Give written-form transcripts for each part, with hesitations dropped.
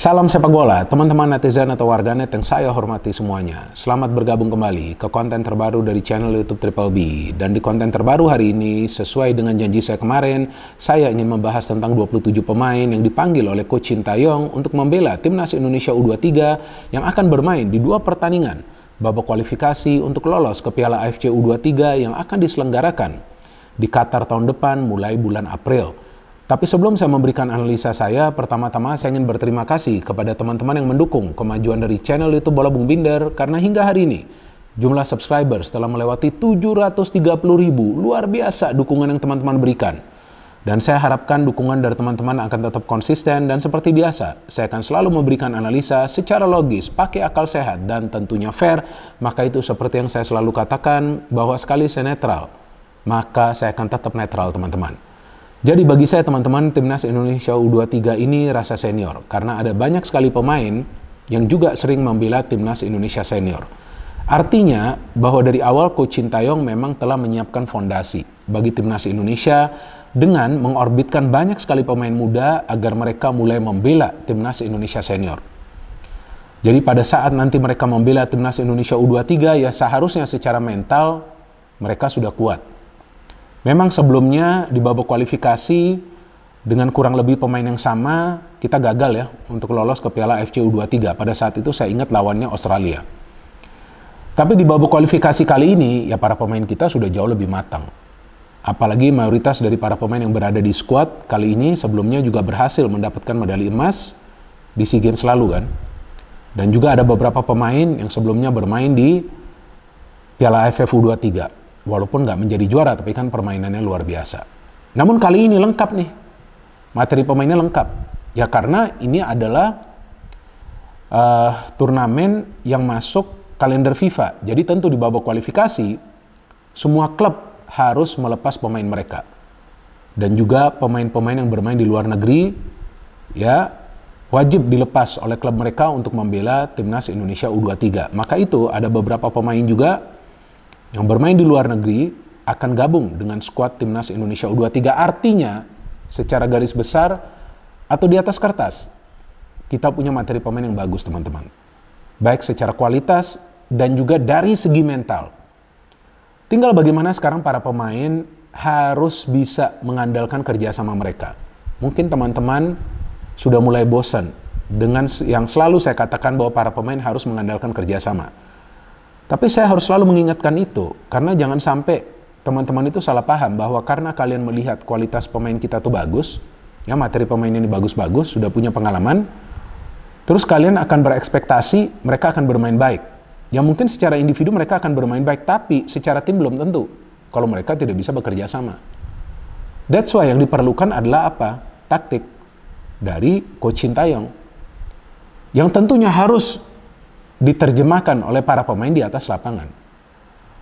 Salam sepak bola, teman-teman netizen atau warganet yang saya hormati semuanya. Selamat bergabung kembali ke konten terbaru dari channel YouTube Triple B. Dan di konten terbaru hari ini, sesuai dengan janji saya kemarin, saya ingin membahas tentang 27 pemain yang dipanggil oleh Coach Shin Tae-yong untuk membela Timnas Indonesia U23 yang akan bermain di 2 pertandingan babak kualifikasi untuk lolos ke Piala AFC U23 yang akan diselenggarakan di Qatar tahun depan mulai bulan April. Tapi sebelum saya memberikan analisa saya, pertama-tama saya ingin berterima kasih kepada teman-teman yang mendukung kemajuan dari channel YouTube Bola Bung Binder, karena hingga hari ini jumlah subscribers telah melewati 730.000. Luar biasa dukungan yang teman-teman berikan. Dan saya harapkan dukungan dari teman-teman akan tetap konsisten, dan seperti biasa, saya akan selalu memberikan analisa secara logis, pakai akal sehat, dan tentunya fair. Maka itu seperti yang saya selalu katakan, bahwa sekali saya netral, maka saya akan tetap netral teman-teman. Jadi bagi saya teman-teman, Timnas Indonesia U23 ini rasa senior, karena ada banyak sekali pemain yang juga sering membela Timnas Indonesia senior. Artinya bahwa dari awal Coach Shin Tae-yong memang telah menyiapkan fondasi bagi Timnas Indonesia dengan mengorbitkan banyak sekali pemain muda agar mereka mulai membela Timnas Indonesia senior. Jadi pada saat nanti mereka membela Timnas Indonesia U23, ya seharusnya secara mental mereka sudah kuat. Memang sebelumnya di babak kualifikasi dengan kurang lebih pemain yang sama, kita gagal ya untuk lolos ke Piala AFC U23. Pada saat itu saya ingat lawannya Australia. Tapi di babak kualifikasi kali ini, ya para pemain kita sudah jauh lebih matang. Apalagi mayoritas dari para pemain yang berada di skuad kali ini sebelumnya juga berhasil mendapatkan medali emas di SEA Games lalu kan. Dan juga ada beberapa pemain yang sebelumnya bermain di Piala AFF U23. Walaupun nggak menjadi juara, tapi kan permainannya luar biasa. Namun kali ini lengkap nih. Materi pemainnya lengkap. Ya karena ini adalah turnamen yang masuk kalender FIFA. Jadi tentu di babak kualifikasi, semua klub harus melepas pemain mereka. Dan juga pemain-pemain yang bermain di luar negeri, ya wajib dilepas oleh klub mereka untuk membela Timnas Indonesia U23. Maka itu ada beberapa pemain juga yang bermain di luar negeri akan gabung dengan skuad Timnas Indonesia U23. Artinya, secara garis besar atau di atas kertas, kita punya materi pemain yang bagus teman-teman. Baik secara kualitas dan juga dari segi mental. Tinggal bagaimana sekarang para pemain harus bisa mengandalkan kerjasama mereka. Mungkin teman-teman sudah mulai bosan dengan yang selalu saya katakan bahwa para pemain harus mengandalkan kerjasama. Tapi saya harus selalu mengingatkan itu, karena jangan sampai teman-teman itu salah paham bahwa karena kalian melihat kualitas pemain kita tuh bagus, ya materi pemain ini bagus-bagus, sudah punya pengalaman, terus kalian akan berekspektasi mereka akan bermain baik. Ya mungkin secara individu mereka akan bermain baik, tapi secara tim belum tentu kalau mereka tidak bisa bekerja sama. That's why yang diperlukan adalah apa? Taktik dari Coach Shin Tae-yong yang tentunya harus diterjemahkan oleh para pemain di atas lapangan.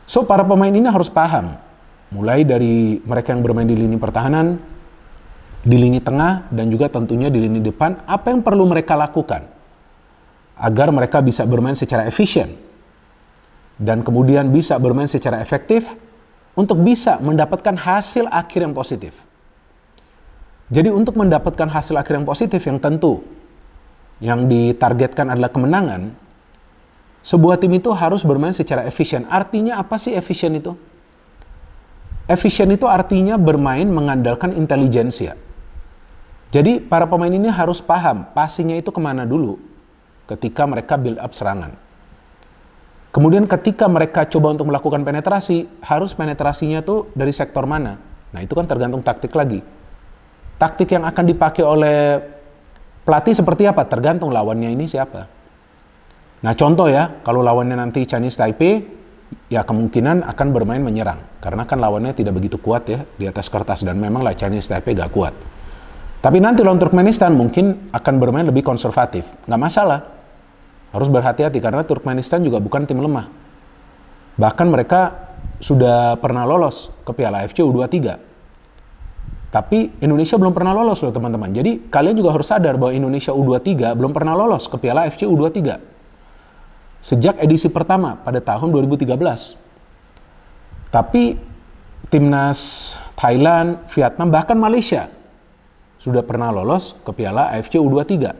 So, para pemain ini harus paham, mulai dari mereka yang bermain di lini pertahanan, di lini tengah, dan juga tentunya di lini depan, apa yang perlu mereka lakukan agar mereka bisa bermain secara efisien dan kemudian bisa bermain secara efektif untuk bisa mendapatkan hasil akhir yang positif. Jadi untuk mendapatkan hasil akhir yang positif yang tentu yang ditargetkan adalah kemenangan, sebuah tim itu harus bermain secara efisien. Artinya apa sih efisien itu? Efisien itu artinya bermain mengandalkan intelijensia. Jadi para pemain ini harus paham passingnya itu kemana dulu ketika mereka build up serangan. Kemudian ketika mereka coba untuk melakukan penetrasi, harus penetrasinya tuh dari sektor mana? Nah itu kan tergantung taktik lagi. Taktik yang akan dipakai oleh pelatih seperti apa? Tergantung lawannya ini siapa. Nah contoh ya, kalau lawannya nanti Chinese Taipei, ya kemungkinan akan bermain menyerang. Karena kan lawannya tidak begitu kuat ya di atas kertas, dan memang lah Chinese Taipei gak kuat. Tapi nanti lawan Turkmenistan mungkin akan bermain lebih konservatif. Nggak masalah. Harus berhati-hati karena Turkmenistan juga bukan tim lemah. Bahkan mereka sudah pernah lolos ke Piala AFC U23. Tapi Indonesia belum pernah lolos loh teman-teman. Jadi kalian juga harus sadar bahwa Indonesia U23 belum pernah lolos ke Piala AFC U23. Sejak edisi pertama pada tahun 2013. Tapi timnas Thailand, Vietnam, bahkan Malaysia sudah pernah lolos ke Piala AFC U23.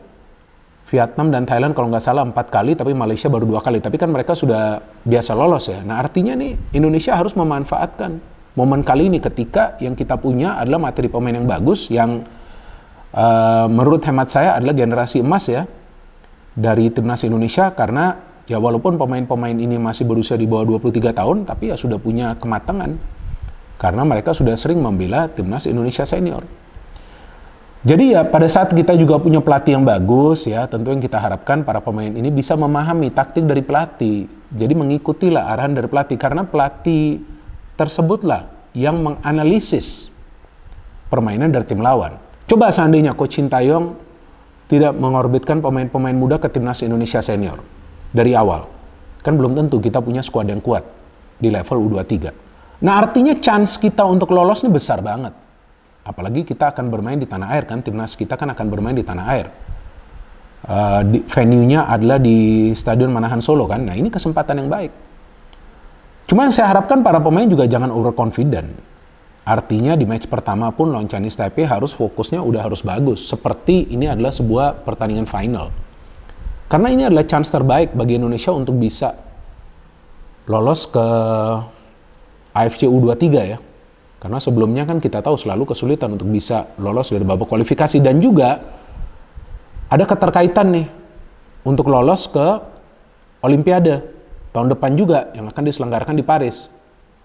Vietnam dan Thailand kalau nggak salah 4 kali, tapi Malaysia baru 2 kali. Tapi kan mereka sudah biasa lolos ya. Nah artinya nih Indonesia harus memanfaatkan momen kali ini ketika yang kita punya adalah materi pemain yang bagus, yang menurut hemat saya adalah generasi emas ya dari timnas Indonesia. Karena ya walaupun pemain-pemain ini masih berusia di bawah 23 tahun, tapi ya sudah punya kematangan. Karena mereka sudah sering membela timnas Indonesia senior. Jadi ya pada saat kita juga punya pelatih yang bagus ya, tentu yang kita harapkan para pemain ini bisa memahami taktik dari pelatih. Jadi mengikutilah arahan dari pelatih, karena pelatih tersebutlah yang menganalisis permainan dari tim lawan. Coba seandainya Coach Sintayong tidak mengorbitkan pemain-pemain muda ke timnas Indonesia senior dari awal. Kan belum tentu kita punya skuad yang kuat di level U23. Nah artinya chance kita untuk lolos ini besar banget. Apalagi kita akan bermain di tanah air kan, timnas kita kan akan bermain di tanah air. Venue-nya adalah di Stadion Manahan Solo kan. Nah ini kesempatan yang baik. Cuma yang saya harapkan para pemain juga jangan overconfident. Artinya di match pertama pun lawan Chinese Taipei harus fokusnya udah harus bagus. Seperti ini adalah sebuah pertandingan final. Karena ini adalah chance terbaik bagi Indonesia untuk bisa lolos ke AFC U23 ya. Karena sebelumnya kan kita tahu selalu kesulitan untuk bisa lolos dari babak kualifikasi. Dan juga ada keterkaitan nih untuk lolos ke Olimpiade tahun depan juga yang akan diselenggarakan di Paris.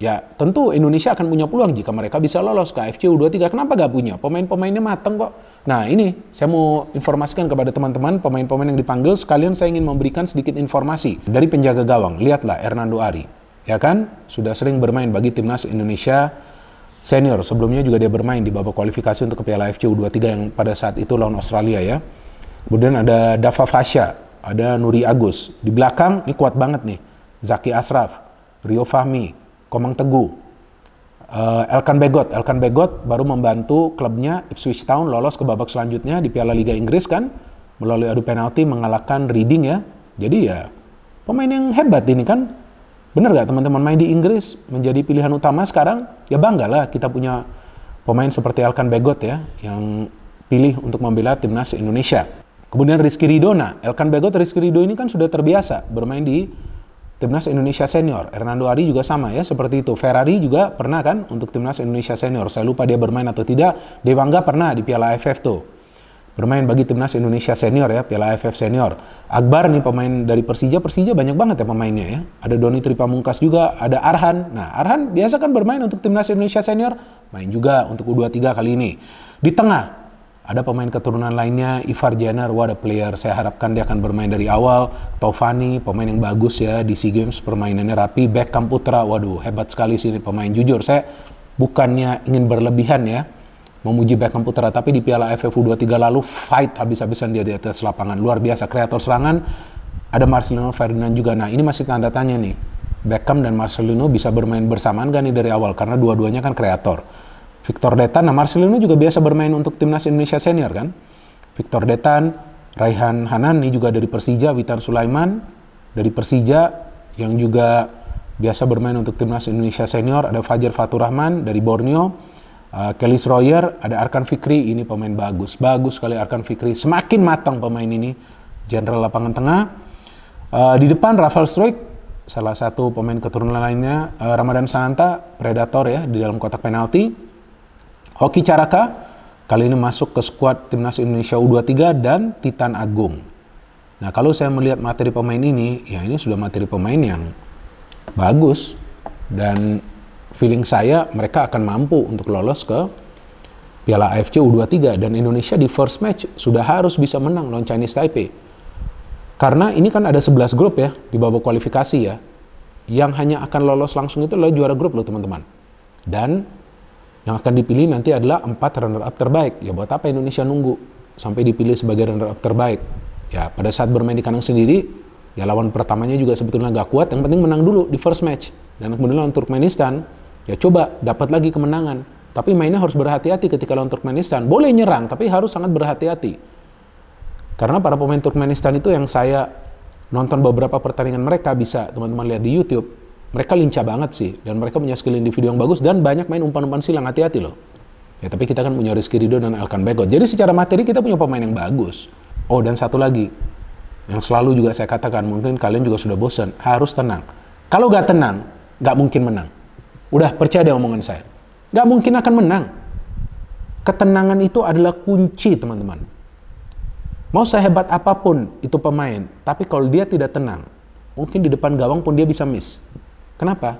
Ya tentu Indonesia akan punya peluang jika mereka bisa lolos ke AFC U23. Kenapa gak punya? Pemain-pemainnya mateng kok. Nah ini saya mau informasikan kepada teman-teman pemain-pemain yang dipanggil. Sekalian saya ingin memberikan sedikit informasi dari penjaga gawang. Lihatlah Hernando Ari. Ya kan? Sudah sering bermain bagi timnas Indonesia senior. Sebelumnya juga dia bermain di babak kualifikasi untuk ke Piala AFC U23 yang pada saat itu lawan Australia ya. Kemudian ada Dava Fasya, ada Nuri Agus. Di belakang ini kuat banget nih. Zaki Ashraf, Rio Fahmi, Komang Teguh, Elkan Begot. Elkan Begot baru membantu klubnya Ipswich Town lolos ke babak selanjutnya di Piala Liga Inggris kan. Melalui adu penalti mengalahkan Reading ya. Jadi ya pemain yang hebat ini kan. Bener gak teman-teman main di Inggris menjadi pilihan utama sekarang? Ya banggalah kita punya pemain seperti Elkan Begot ya, yang pilih untuk membela timnas Indonesia. Kemudian Rizky Ridho, nah Elkan Begot, Rizky Ridho ini kan sudah terbiasa bermain di timnas Indonesia senior. Hernando Ari juga sama ya, seperti itu. Ferrari juga pernah kan untuk timnas Indonesia senior. Saya lupa dia bermain atau tidak. Dewangga pernah di Piala AFF tuh. Bermain bagi timnas Indonesia senior ya, Piala AFF senior. Akbar nih pemain dari Persija banyak banget ya pemainnya ya. Ada Doni Tripamungkas juga, ada Arhan. Nah Arhan biasa kan bermain untuk timnas Indonesia senior, main juga untuk U23 kali ini. Di tengah ada pemain keturunan lainnya, Ivar Jenner, what a player. Saya harapkan dia akan bermain dari awal. Taufani, pemain yang bagus ya di SEA Games, permainannya rapi. Beckham Putra, waduh hebat sekali sih ini pemain. Jujur saya bukannya ingin berlebihan ya memuji Beckham Putra, tapi di Piala AFF U23 lalu fight habis-habisan dia di atas lapangan. Luar biasa, kreator serangan. Ada Marcelino Ferdinand juga. Nah ini masih tanda tanya nih. Beckham dan Marcelino bisa bermain bersamaan gak nih dari awal? Karena dua-duanya kan kreator. Victor Detan, nah Marcelino juga biasa bermain untuk timnas Indonesia senior kan. Victor Detan, Raihan Hanan ini juga dari Persija. Witan Sulaiman dari Persija yang juga biasa bermain untuk timnas Indonesia senior. Ada Fajar Fatur Rahman dari Borneo. Kelly Royer, ada Arkan Fikri, ini pemain bagus sekali Arkan Fikri, semakin matang pemain ini, jenderal lapangan tengah. Di depan Rafael Struijk, salah satu pemain keturunan lainnya, Ramadan Sananta, predator ya di dalam kotak penalti. Hoki Caraka, kali ini masuk ke skuad timnas Indonesia U23 dan Titan Agung. Nah kalau saya melihat materi pemain ini, ya ini sudah materi pemain yang bagus dan feeling saya mereka akan mampu untuk lolos ke Piala AFC U23 dan Indonesia di first match sudah harus bisa menang lawan Chinese Taipei. Karena ini kan ada 11 grup ya di babak kualifikasi ya. Yang hanya akan lolos langsung itu adalah juara grup loh teman-teman. Dan yang akan dipilih nanti adalah 4 runner up terbaik. Ya buat apa Indonesia nunggu sampai dipilih sebagai runner up terbaik? Ya pada saat bermain di kandang sendiri, ya lawan pertamanya juga sebetulnya gak kuat. Yang penting menang dulu di first match. Dan kemudian lawan Turkmenistan, ya coba dapat lagi kemenangan. Tapi mainnya harus berhati-hati ketika lawan Turkmenistan. Boleh nyerang, tapi harus sangat berhati-hati. Karena para pemain Turkmenistan itu yang saya nonton beberapa pertandingan mereka, bisa teman-teman lihat di YouTube. Mereka lincah banget sih. Dan mereka punya skill individu yang bagus. Dan banyak main umpan-umpan silang, hati-hati loh. Ya tapi kita kan punya Rizky Ridho dan Elkan Begot. Jadi secara materi kita punya pemain yang bagus. Oh dan satu lagi, Yang selalu juga saya katakan, mungkin kalian juga sudah bosan, harus tenang. Kalau gak tenang, gak mungkin menang. Udah, percaya deh omongan saya. Gak mungkin akan menang. Ketenangan itu adalah kunci, teman-teman. Mau sehebat apapun itu pemain, tapi kalau dia tidak tenang, mungkin di depan gawang pun dia bisa miss. Kenapa?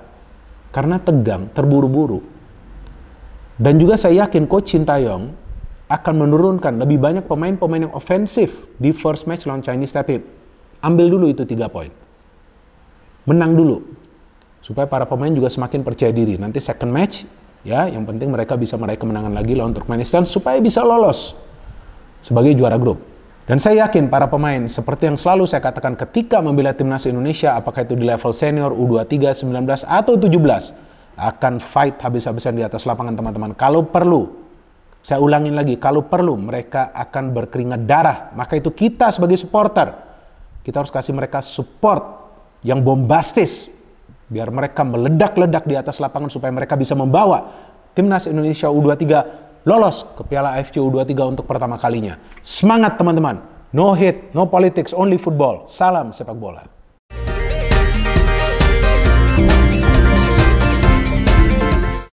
Karena tegang, terburu-buru. Dan juga saya yakin Coach Shin Tae-yong akan menurunkan lebih banyak pemain-pemain yang ofensif di first match lawan Chinese Taipei. Ambil dulu itu 3 poin. Menang dulu. Supaya para pemain juga semakin percaya diri. Nanti second match, ya, yang penting mereka bisa meraih kemenangan lagi lawan Turkmenistan supaya bisa lolos sebagai juara grup. Dan saya yakin para pemain, seperti yang selalu saya katakan ketika membela timnas Indonesia, apakah itu di level senior, U23, 19, atau 17, akan fight habis-habisan di atas lapangan, teman-teman. Kalau perlu, saya ulangin lagi, kalau perlu mereka akan berkeringat darah. Maka itu kita sebagai supporter, kita harus kasih mereka support yang bombastis, biar mereka meledak-ledak di atas lapangan supaya mereka bisa membawa timnas Indonesia U23 lolos ke Piala AFC U23 untuk pertama kalinya. Semangat teman-teman. No hate, no politics, only football. Salam sepak bola.